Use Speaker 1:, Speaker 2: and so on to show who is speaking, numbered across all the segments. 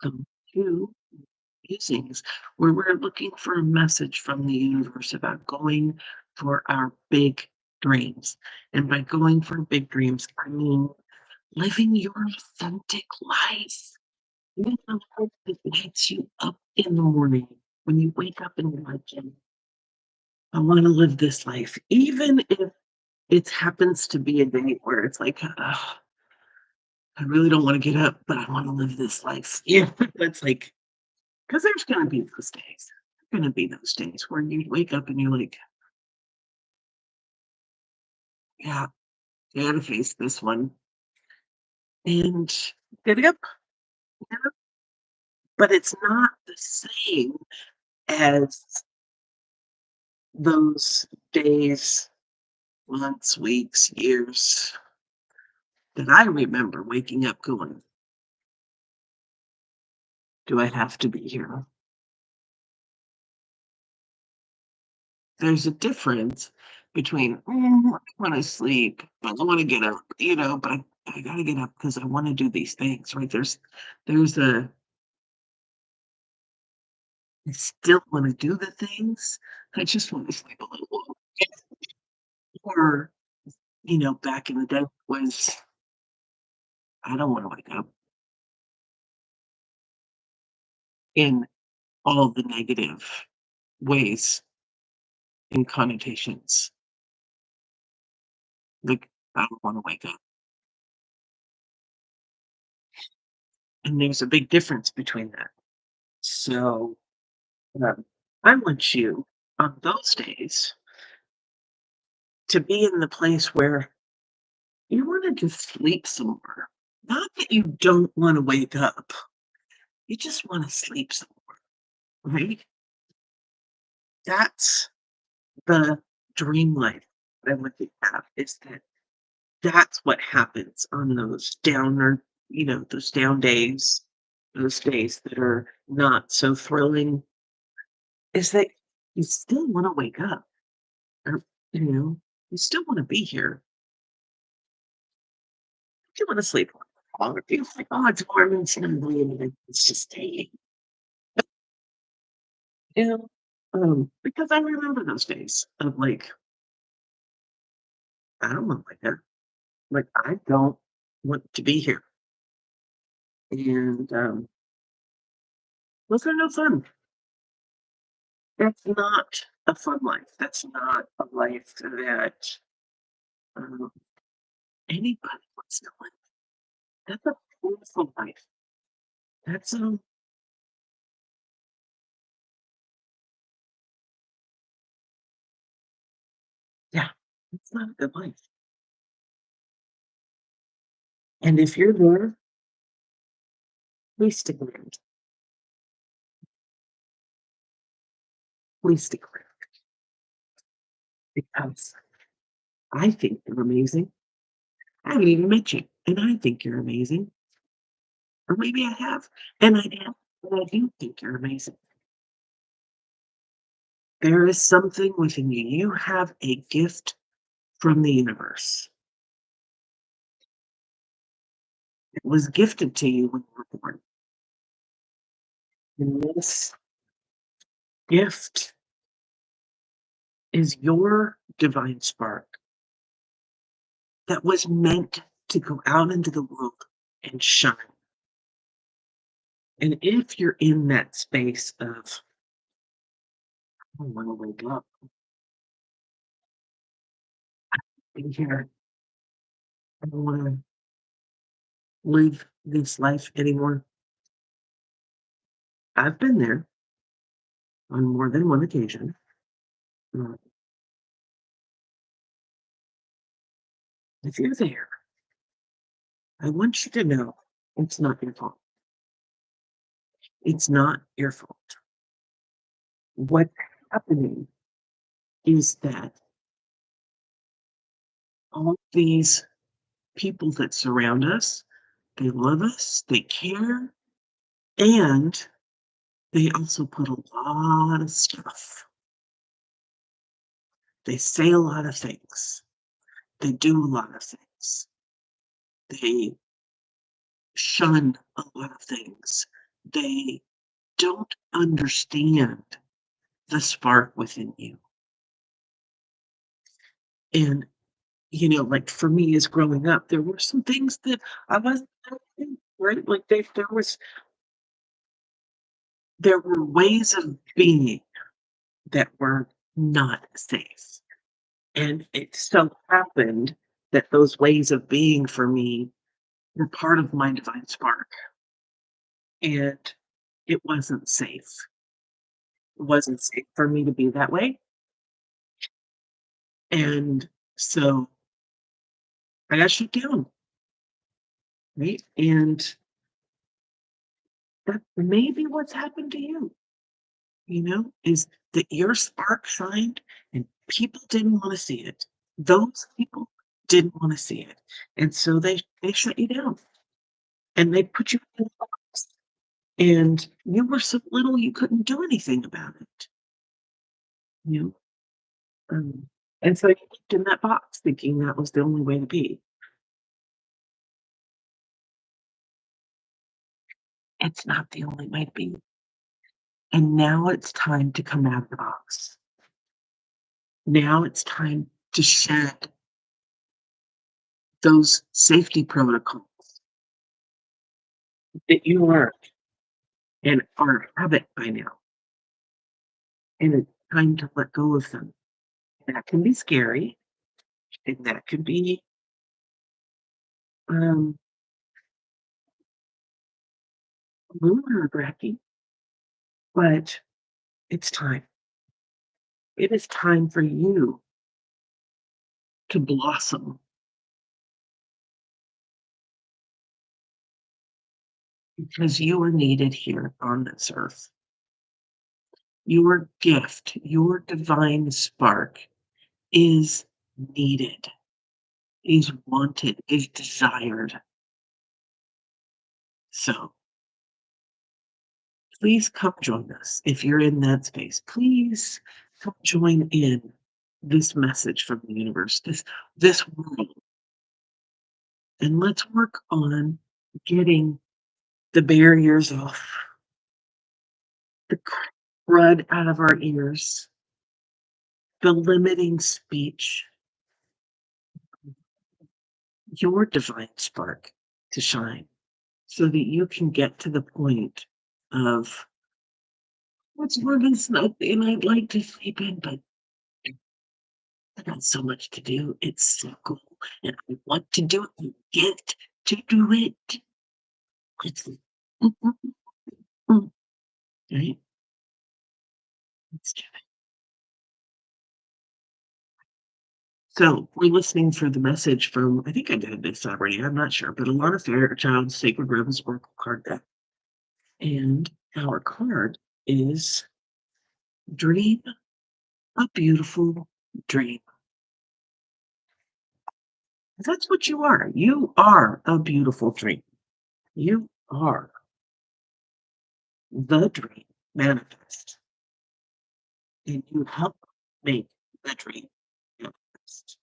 Speaker 1: Welcome to Musings, where we're looking for a message from the universe about going for our big dreams. And by going for big dreams, I mean living your authentic life. Living a life that lights you up in the morning when you wake up and you're like, "Yeah, I want to live this life," even if it happens to be a day where it's like, "Ugh, I really don't want to get up, but I want to live this life." Yeah, it's like, because there's gonna be those days. Gonna be those days where you wake up and you're like, "Yeah, gotta face this one." And get up, get up, but it's not the same as those days, months, weeks, years that I remember waking up going, "Do I have to be here?" There's a difference between, I wanna sleep, but I wanna get up, but I gotta get up because I wanna do these things, right? There's a I still wanna do the things, I just wanna sleep a little longer. Or, back in the day was, I don't wanna wake up in all the negative ways and connotations. Like, I don't wanna wake up, and there's a big difference between that. So, um, I want you, on those days, to be in the place where you wanna just sleep somewhere. Not that you don't wanna wake up, you just wanna sleep somewhere, right? That's the dream life that I want you to have, is that that's what happens on those downer those down days, those days that are not so thrilling, is that you still wanna wake up, or, you know, you still wanna be here. You wanna sleep longer. You're like, "Oh, it's warm and snuggly, and it's just staying." You know? Because I remember those days of, like, I don't wanna wake up. Like, I don't want to be here. And, those are no fun. That's not a fun life. That's not a life that, um, anybody wants to live. That's a painful life. That's, yeah, it's not a good life. And if you're there, please stick around. Please stick around, because I think you're amazing. I haven't even met you, and I think you're amazing. Or maybe I have, and I am, but I do think you're amazing. There is something within you. You have a gift from the universe. It was gifted to you when you were born. And this gift is your divine spark that was meant to go out into the world and shine. And if you're in that space of, I want to wake up, be here, I don't want to live this life anymore. I've been there on more than one occasion. Uh, if you're there, I want you to know it's not your fault. It's not your fault. What's happening is that all these people that surround us, they love us, they care, and they also put a lot of stuff. They say a lot of things. They do a lot of things. They shun a lot of things. they don't understand the spark within you. And, like for me as growing up, there were some things that I wasn't liking, right? Like there were ways of being that were not safe. And it so happened that those ways of being for me were part of my divine spark. And it wasn't safe. It wasn't safe for me to be that way. And so I got shut down, right? And that may be what's happened to you, is that your spark shined and people didn't want to see it. Those people didn't want to see it. And so they shut you down and they put you in a box. And you were so little you couldn't do anything about it. You know? And so you lived in that box thinking that was the only way to be. It's not the only way to be. And now it's time to come out of the box. Now it's time to shed those safety protocols that you learned and are a habit by now. And it's time to let go of them. That can be scary and that can be um, a little nerve wracking, but it's time. It is time for you to blossom because you are needed here on this earth. Your gift, your divine spark is needed, is wanted, is desired. So please come join us if you're in that space. Please come join in this message from the universe, this world, and let's work on getting the barriers off, the crud out of our ears, the limiting speech, your divine spark to shine so that you can get to the point of what's more than nothing I'd like to sleep in, but I got so much to do. It's so cool. And I want to do it. I get to do it. It's right. Let's do it. So we're listening for the message from I think I did this already, I'm not sure, but Alana Fairchild's Sacred Rhythms Oracle card deck. And our card is Dream a Beautiful Dream. That's what you are. You are a beautiful dream. You are the dream manifest. And you help make the dream manifest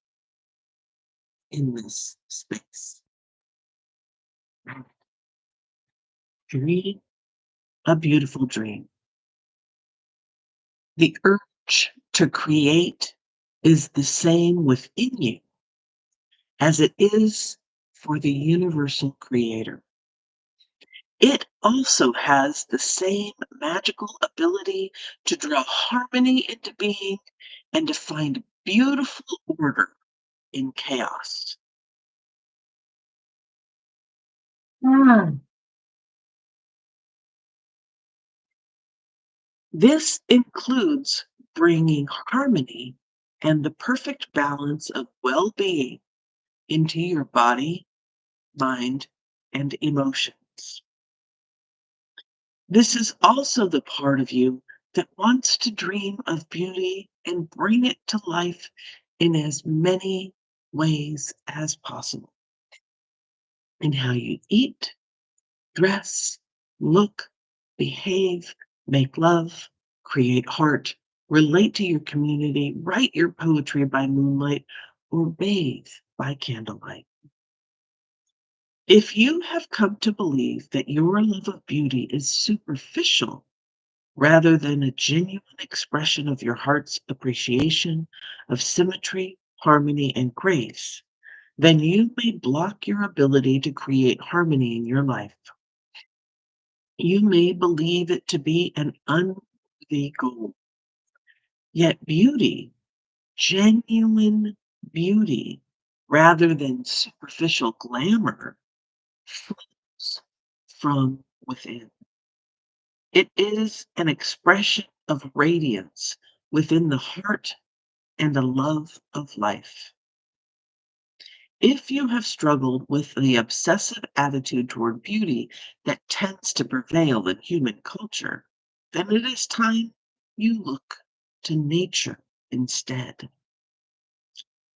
Speaker 1: in this space. Dream a beautiful dream. The urge to create is the same within you as it is for the universal creator. It also has the same magical ability to draw harmony into being and to find beautiful order in chaos. Mm. This includes bringing harmony and the perfect balance of well being into your body, mind, and emotions. This is also the part of you that wants to dream of beauty and bring it to life in as many ways as possible. In how you eat, dress, look, behave, make love, create art, relate to your community, write your poetry by moonlight, or bathe by candlelight. If you have come to believe that your love of beauty is superficial rather than a genuine expression of your heart's appreciation of symmetry, harmony, and grace, then you may block your ability to create harmony in your life. You may believe it to be an unworthy goal. Yet beauty, genuine beauty, rather than superficial glamour, flows from within. It is an expression of radiance within the heart and a love of life. If you have struggled with the obsessive attitude toward beauty that tends to prevail in human culture, then it is time you look to nature instead.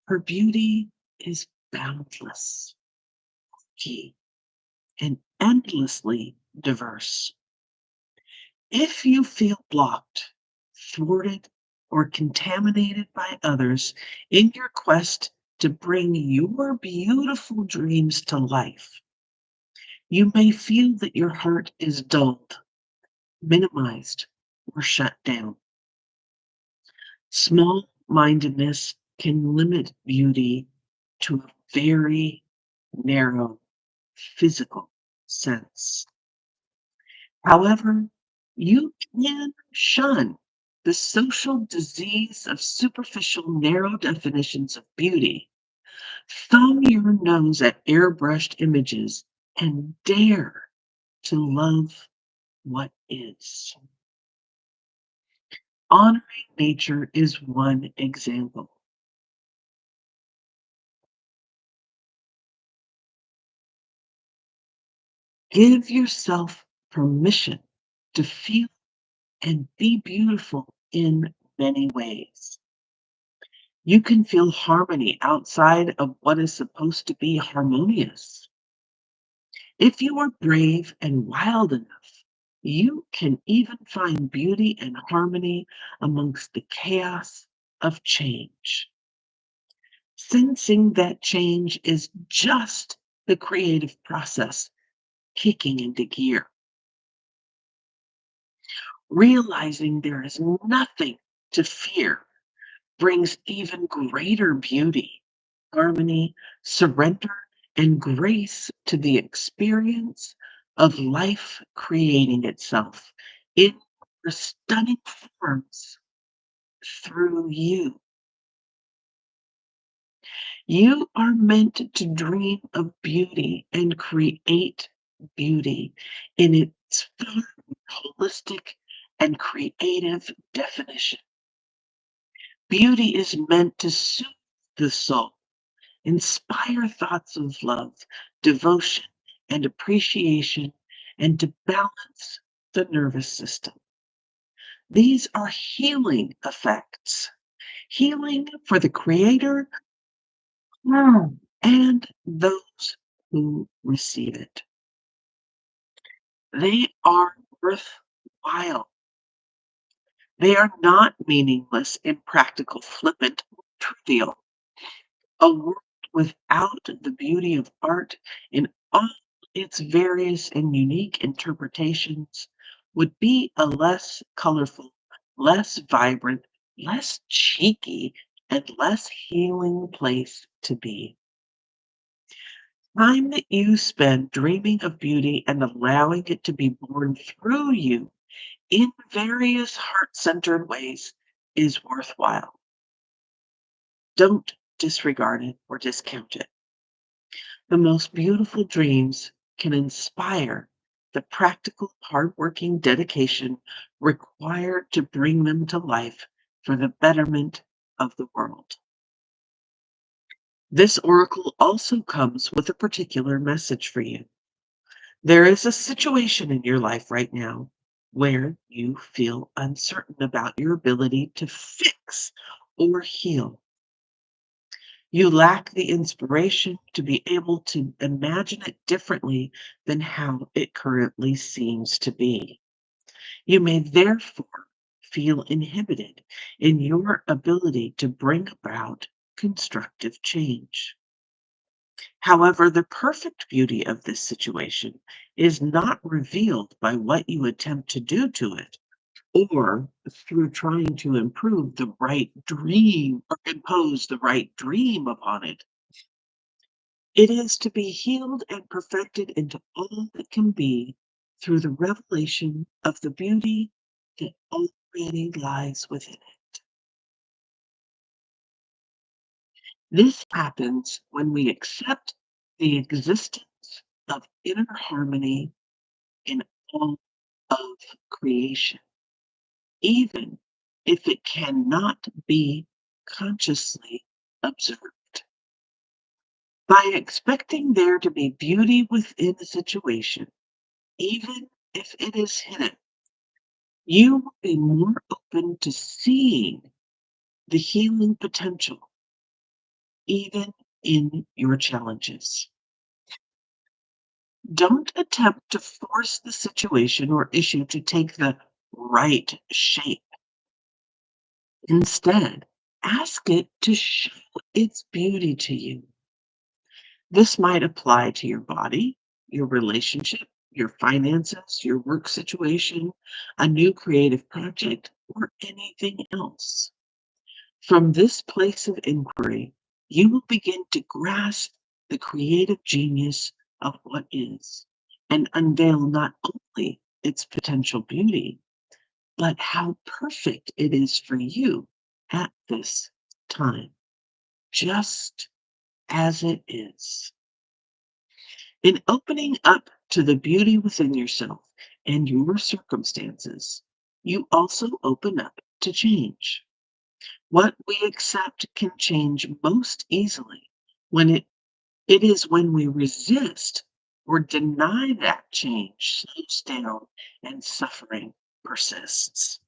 Speaker 1: Her beauty is boundless, key, and endlessly diverse. If you feel blocked, thwarted, or contaminated by others in your quest to bring your beautiful dreams to life, you may feel that your heart is dulled, minimized, or shut down. Small mindedness can limit beauty to a very narrow physical sense. However, you can shun the social disease of superficial, narrow definitions of beauty. Thumb your nose at airbrushed images and dare to love what is. Honoring nature is one example. Give yourself permission to feel and be beautiful in many ways. You can feel harmony outside of what is supposed to be harmonious. If you are brave and wild enough, you can even find beauty and harmony amongst the chaos of change. Sensing that change is just the creative process kicking into gear. Realizing there is nothing to fear brings even greater beauty, harmony, surrender, and grace to the experience of life creating itself in stunning forms through you. You are meant to dream of beauty and create beauty in its full holistic and creative definition. Beauty is meant to soothe the soul, inspire thoughts of love, devotion, and appreciation, and to balance the nervous system. These are healing effects, healing for the creator and those who receive it. They are worthwhile. They are not meaningless, impractical, flippant, trivial. A world without the beauty of art in all its various and unique interpretations would be a less colorful, less vibrant, less cheeky, and less healing place to be. Time that you spend dreaming of beauty and allowing it to be born through you in various heart centered ways is worthwhile. Don't disregard it or discount it. The most beautiful dreams can inspire the practical, hardworking dedication required to bring them to life for the betterment of the world. This oracle also comes with a particular message for you. There is a situation in your life right now where you feel uncertain about your ability to fix or heal. You lack the inspiration to be able to imagine it differently than how it currently seems to be. You may therefore feel inhibited in your ability to bring about constructive change. However, the perfect beauty of this situation is not revealed by what you attempt to do to it or through trying to improve the right dream or impose the right dream upon it. It is to be healed and perfected into all that can be through the revelation of the beauty that already lies within it. This happens when we accept the existence of inner harmony in all of creation, even if it cannot be consciously observed. By expecting there to be beauty within a situation, even if it is hidden, you will be more open to seeing the healing potential, even in your challenges. Don't attempt to force the situation or issue to take the right shape. Instead, ask it to show its beauty to you. This might apply to your body, your relationship, your finances, your work situation, a new creative project, or anything else. From this place of inquiry, you will begin to grasp the creative genius of what is and unveil not only its potential beauty, but how perfect it is for you at this time, just as it is. In opening up to the beauty within yourself and your circumstances, you also open up to change. What we accept can change most easily when it is when we resist or deny that change slows down and suffering persists.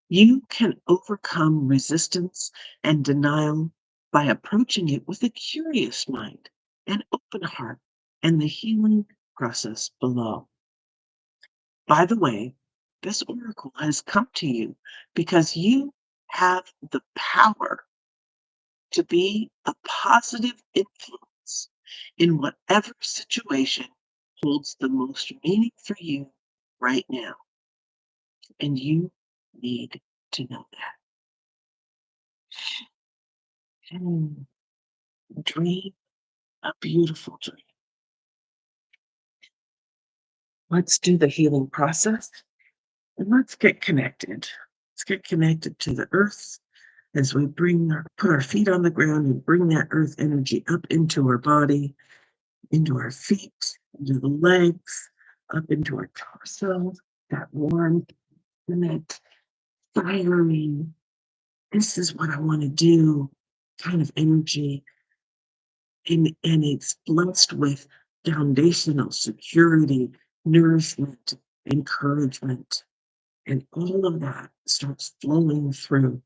Speaker 1: You can overcome resistance and denial by approaching it with a curious mind, an open heart, and the healing process below. By the way, this oracle has come to you because you have the power to be a positive influence in whatever situation holds the most meaning for you right now. And you need to know that. Hmm. Dream a beautiful dream. Let's do the healing process and let's get connected. Let's get connected to the earth as we put our feet on the ground and bring that earth energy up into our body, into our feet, into the legs, up into our torso, that warmth and that firing, this is what I want to do kind of energy. And it's blessed with foundational security, nourishment, encouragement, and all of that starts flowing through,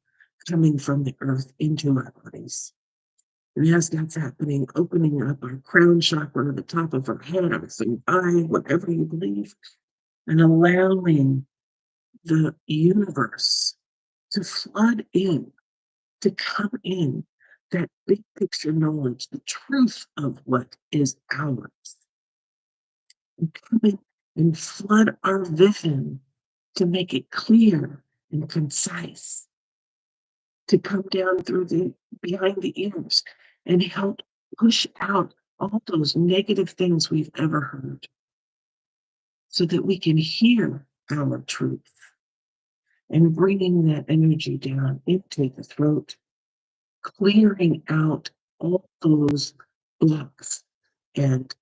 Speaker 1: coming from the earth into our bodies. And as that's happening, opening up our crown chakra, the top of our head, our third eye, whatever you believe, and allowing the universe to flood in, to come in, that big picture knowledge, the truth of what is ours, and come in and flood our vision to make it clear and concise, to come down through the behind the ears and help push out all those negative things we've ever heard so that we can hear our truth and bringing that energy down into the throat, clearing out all those blocks and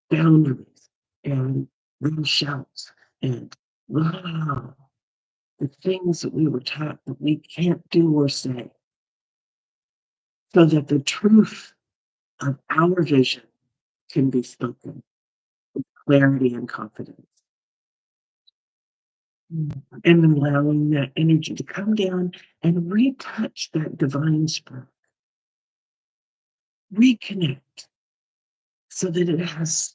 Speaker 1: boundaries and little shouts and wow, the things that we were taught that we can't do or say, so that the truth of our vision can be spoken with clarity and confidence. And allowing that energy to come down and retouch that divine spark, reconnect so that it has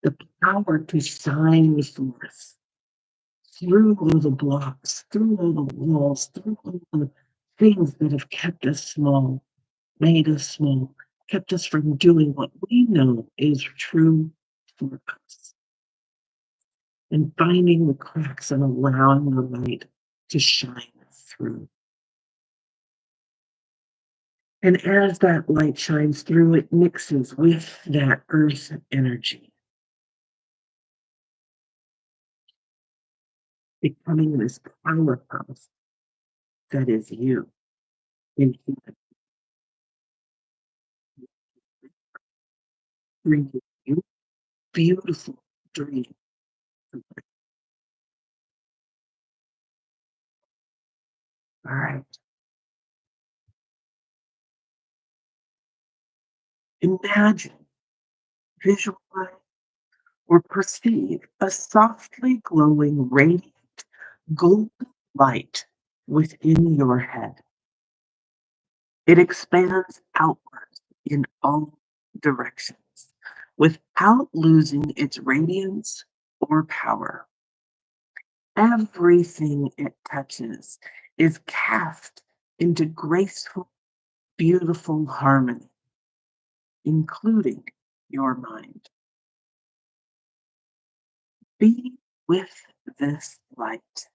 Speaker 1: the power to shine forth through all the blocks, through all the walls, through all the things that have kept us small, made us small, kept us from doing what we know is true for us, and finding the cracks and allowing the light to shine through. And as that light shines through, it mixes with that earth energy, becoming this powerhouse that is you in human, bringing you beautiful dreams. All right. Imagine, visualize, or perceive a softly glowing, radiant golden light within your head. It expands outwards in all directions without losing its radiance or power. Everything it touches is cast into graceful, beautiful harmony, including your mind. Be with this light.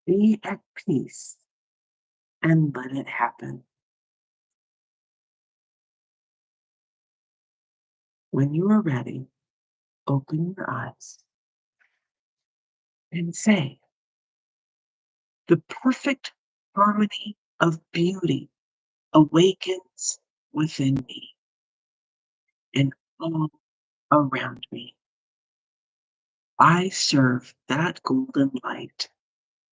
Speaker 1: Be at peace and let it happen. When you are ready, open your eyes and say, the perfect harmony of beauty awakens within me and all around me. I serve that golden light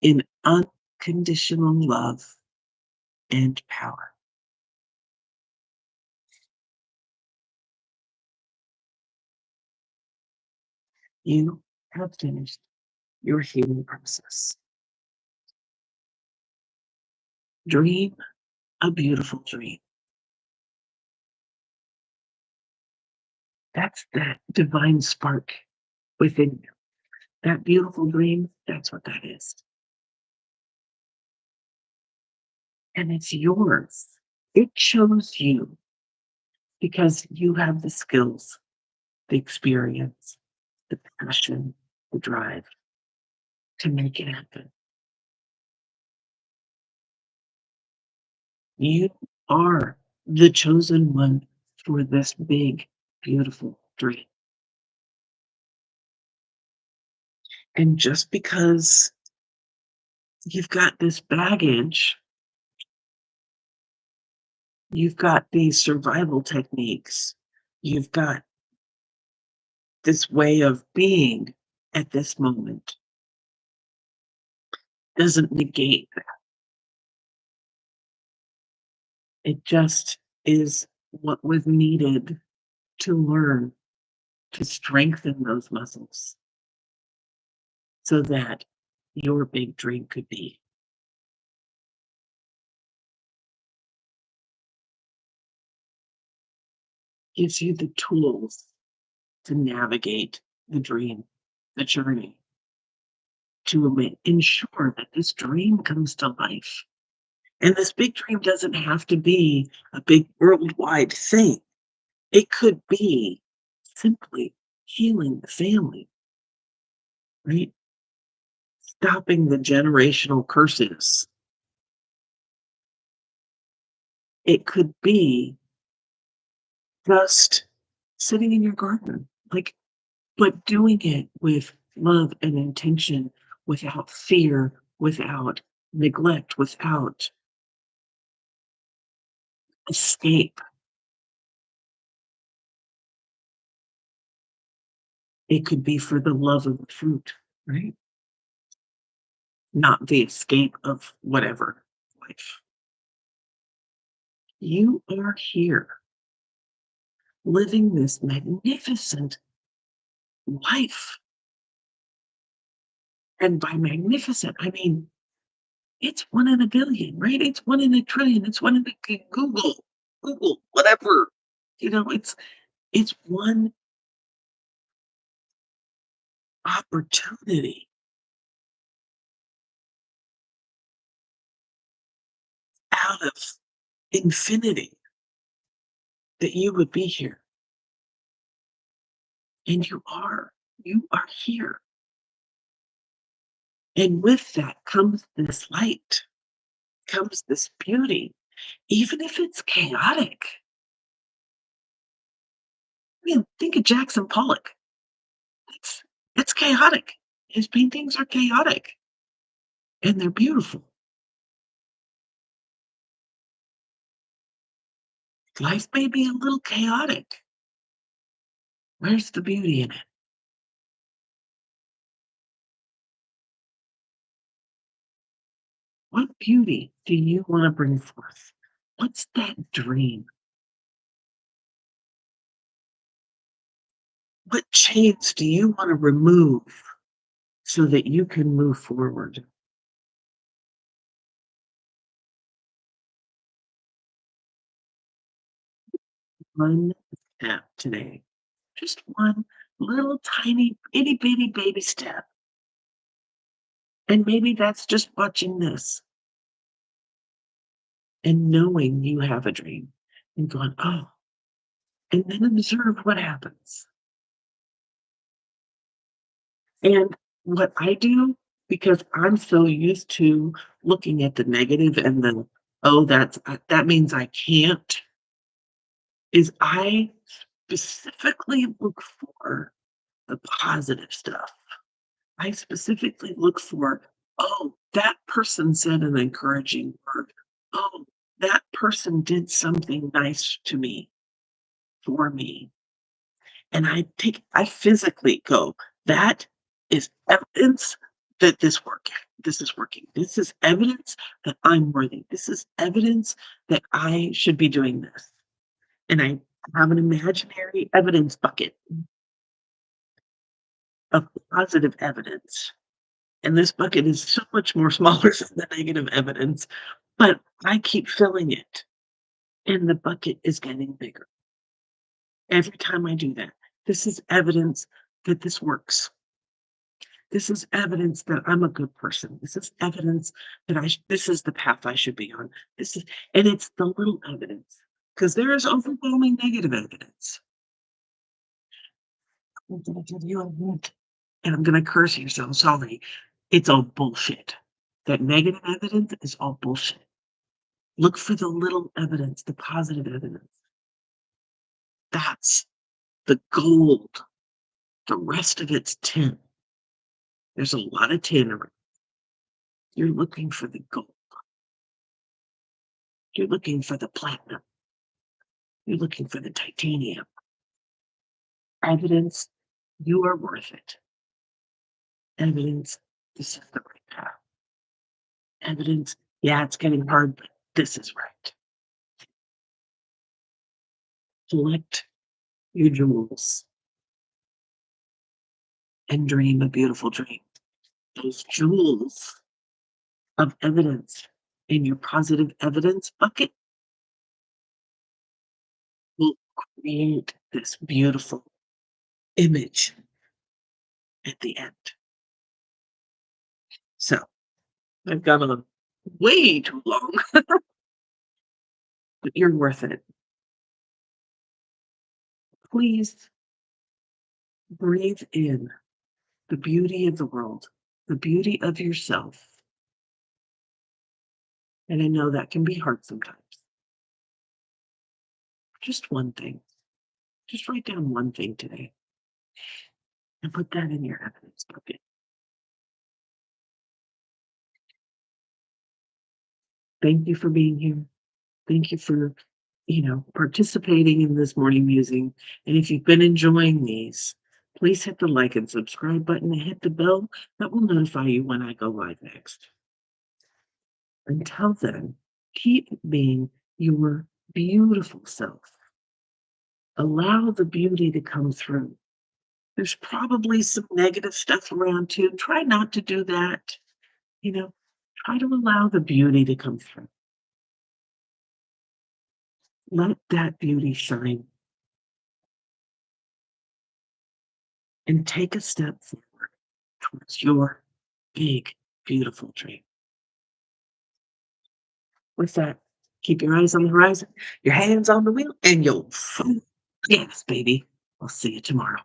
Speaker 1: in unconditional love and power. You have finished your healing process. Dream a beautiful dream. That's that divine spark within you. That beautiful dream, that's what that is. And it's yours. It chose you because you have the skills, the experience, the passion, the drive to make it happen. You are the chosen one for this big, beautiful dream. And just because you've got this baggage, you've got these survival techniques, you've got this way of being at this moment, doesn't negate that. It just is what was needed to learn to strengthen those muscles so that your big dream could be. Gives you the tools to navigate the dream, the journey, to ensure that this dream comes to life. And this big dream doesn't have to be a big worldwide thing. It could be simply healing the family, right? Stopping the generational curses. It could be just sitting in your garden, like, but doing it with love and intention, without fear, without neglect, without escape. It could be for the love of the fruit, right? Not the escape of whatever life. You are here living this magnificent life. And by magnificent, I mean, it's one in a billion, right? It's one in a trillion. It's one in a Google, whatever. It's one opportunity out of infinity. that you would be here, and you are. You are here. And with that comes this light, comes this beauty, even if it's chaotic. I mean, think of Jackson Pollock. It's it's chaotic. His paintings are chaotic, and they're beautiful. Life may be a little chaotic. Where's the beauty in it? What beauty do you want to bring forth? What's that dream? What chains do you want to remove so that you can move forward? One step today. Just one little tiny itty bitty baby step. And maybe that's just watching this and knowing you have a dream and going, oh, and then observe what happens. And what I do, because I'm so used to looking at the negative and the, oh, that means I can't, is I specifically look for the positive stuff. I specifically look for, oh, that person said an encouraging word. Oh, that person did something nice to me, for me. And I physically go, that is evidence that this is working. This is evidence that I'm worthy. This is evidence that I should be doing this. And I have an imaginary evidence bucket of positive evidence. And this bucket is so much more smaller than the negative evidence, but I keep filling it. And the bucket is getting bigger every time I do that. This is evidence that this works. This is evidence that I'm a good person. This is evidence that this is the path I should be on. This is, and it's the little evidence because there is overwhelming negative evidence. I'm gonna give you a hint, and I'm gonna curse you, so sorry. It's all bullshit. That negative evidence is all bullshit. Look for the little evidence, the positive evidence. That's the gold. The rest of it's tin. There's a lot of tin around. You're looking for the gold. You're looking for the platinum. You're looking for the titanium. Evidence you are worth it. Evidence this is the right path. Evidence, yeah, it's getting hard, but this is right. Collect your jewels and dream a beautiful dream. Those jewels of evidence in your positive evidence bucket will create this beautiful image at the end. So I've gone on way too long, but you're worth it. Please breathe in the beauty of the world, the beauty of yourself. And I know that can be hard sometimes. Just one thing. Just write down one thing today and put that in your evidence bucket. Thank you for being here. Thank you for, participating in this morning musing. And if you've been enjoying these, please hit the like and subscribe button and hit the bell that will notify you when I go live next. Until then, keep being your beautiful self. Allow the beauty to come through. There's probably some negative stuff around too. Try not to do that. You know, try to allow the beauty to come through. Let that beauty shine and take a step forward towards your big, beautiful dream. With that, Keep your eyes on the horizon, your hands on the wheel, and you'll gas, baby. I'll see you tomorrow.